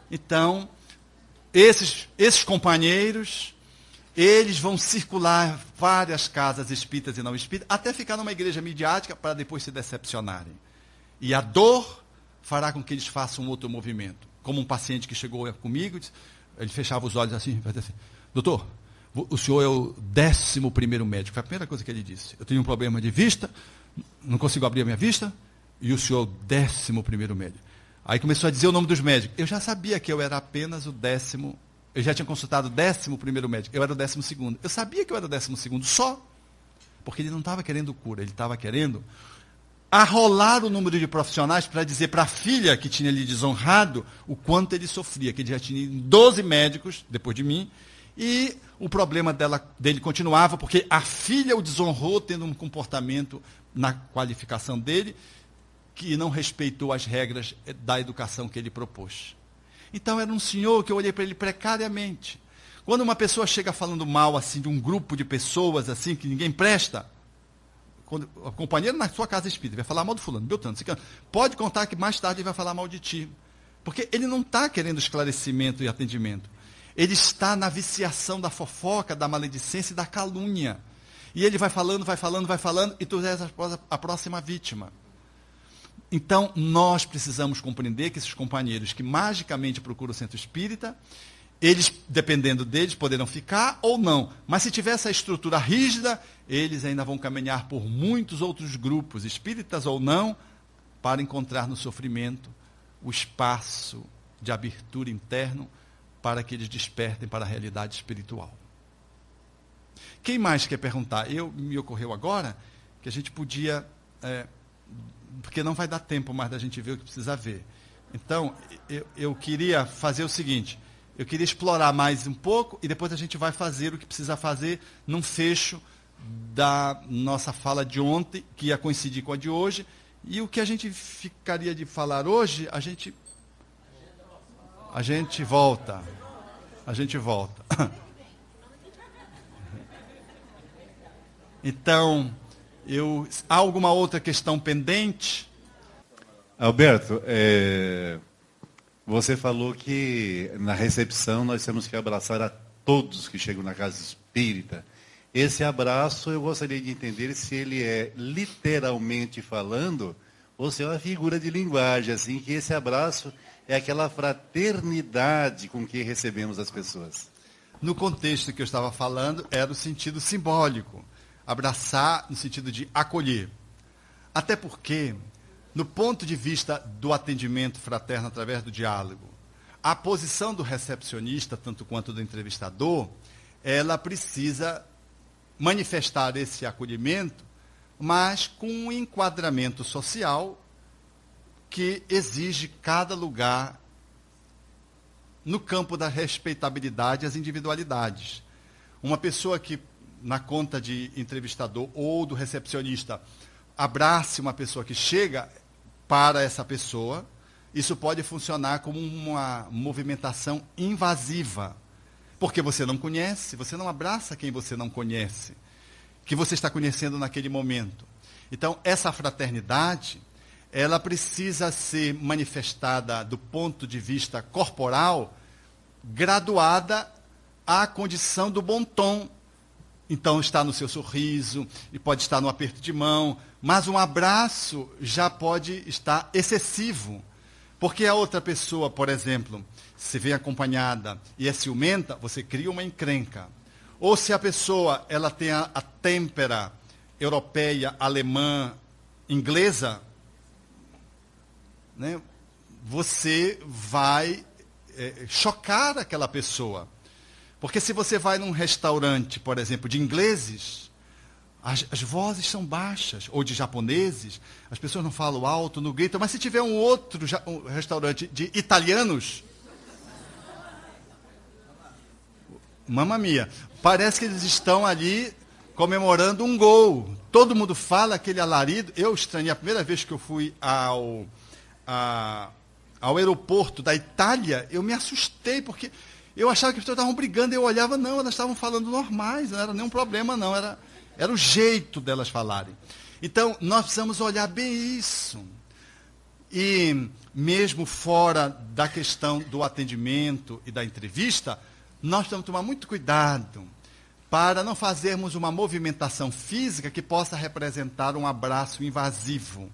Então, esses companheiros, eles vão circular várias casas espíritas e não espíritas, até ficar numa igreja midiática para depois se decepcionarem. E a dor fará com que eles façam um outro movimento. Como um paciente que chegou comigo, ele fechava os olhos assim, vai dizer assim, doutor, o senhor é o 11º médico. Foi a primeira coisa que ele disse. Eu tenho um problema de vista, não consigo abrir a minha vista, e o senhor é o 11º médico. Aí começou a dizer o nome dos médicos. Eu já sabia que eu era apenas o 10º. Eu já tinha consultado o 11º médico. Eu era o 12º. Eu sabia que eu era o 12º só. Porque ele não estava querendo cura. Ele estava querendo arrolar o número de profissionais para dizer para a filha que tinha lhe desonrado o quanto ele sofria. Que ele já tinha 12 médicos, depois de mim. E o problema dele continuava porque a filha o desonrou tendo um comportamento na qualificação dele que não respeitou as regras da educação que ele propôs. Então era um senhor que eu olhei para ele precariamente. Quando uma pessoa chega falando mal assim de um grupo de pessoas assim que ninguém presta, quando a companheira na sua casa espírita vai falar mal do fulano, Beltrano, pode contar que mais tarde ele vai falar mal de ti. Porque ele não está querendo esclarecimento e atendimento. Ele está na viciação da fofoca, da maledicência e da calúnia. E ele vai falando, e tu és a próxima vítima. Então, nós precisamos compreender que esses companheiros que magicamente procuram o centro espírita, eles, dependendo deles, poderão ficar ou não. Mas se tiver essa estrutura rígida, eles ainda vão caminhar por muitos outros grupos, espíritas ou não, para encontrar no sofrimento o espaço de abertura interno para que eles despertem para a realidade espiritual. Quem mais quer perguntar? Me ocorreu agora que a gente podia... porque não vai dar tempo mais da gente ver o que precisa ver. Então, eu queria fazer o seguinte, eu queria explorar mais um pouco e depois a gente vai fazer o que precisa fazer num fecho da nossa fala de ontem, que ia coincidir com a de hoje, e o que a gente ficaria de falar hoje, a gente volta. A gente volta. Então... há alguma outra questão pendente? Alberto, você falou que na recepção nós temos que abraçar a todos que chegam na casa espírita. Esse abraço eu gostaria de entender se ele é literalmente falando ou se é uma figura de linguagem, assim, que esse abraço é aquela fraternidade com que recebemos as pessoas. No contexto que eu estava falando, era o sentido simbólico. Abraçar no sentido de acolher. Até porque, no ponto de vista do atendimento fraterno através do diálogo, a posição do recepcionista, tanto quanto do entrevistador, ela precisa manifestar esse acolhimento, mas com um enquadramento social que exige cada lugar no campo da respeitabilidade e as individualidades. Uma pessoa que na conta de entrevistador ou do recepcionista, abrace uma pessoa que chega para essa pessoa, isso pode funcionar como uma movimentação invasiva. Porque você não conhece, você não abraça quem você não conhece, que você está conhecendo naquele momento. Então, essa fraternidade, ela precisa ser manifestada do ponto de vista corporal, graduada à condição do bom tom. Então está no seu sorriso, e pode estar no aperto de mão, mas um abraço já pode estar excessivo. Porque a outra pessoa, por exemplo, se vem acompanhada e é ciumenta, você cria uma encrenca. Ou se a pessoa ela tem a têmpera europeia, alemã, inglesa, né, você vai chocar aquela pessoa. Porque se você vai num restaurante, por exemplo, de ingleses, as vozes são baixas, ou de japoneses, as pessoas não falam alto, não gritam, mas se tiver um outro restaurante de italianos, mamma mia, parece que eles estão ali comemorando um gol. Todo mundo fala aquele alarido. Eu estranhei a primeira vez que eu fui ao aeroporto da Itália, eu me assustei, porque eu achava que as pessoas estavam brigando, eu olhava, não, elas estavam falando normais, não era nenhum problema, não, era o jeito delas falarem. Então, nós precisamos olhar bem isso. e mesmo fora da questão do atendimento e da entrevista, nós temos que tomar muito cuidado para não fazermos uma movimentação física que possa representar um abraço invasivo.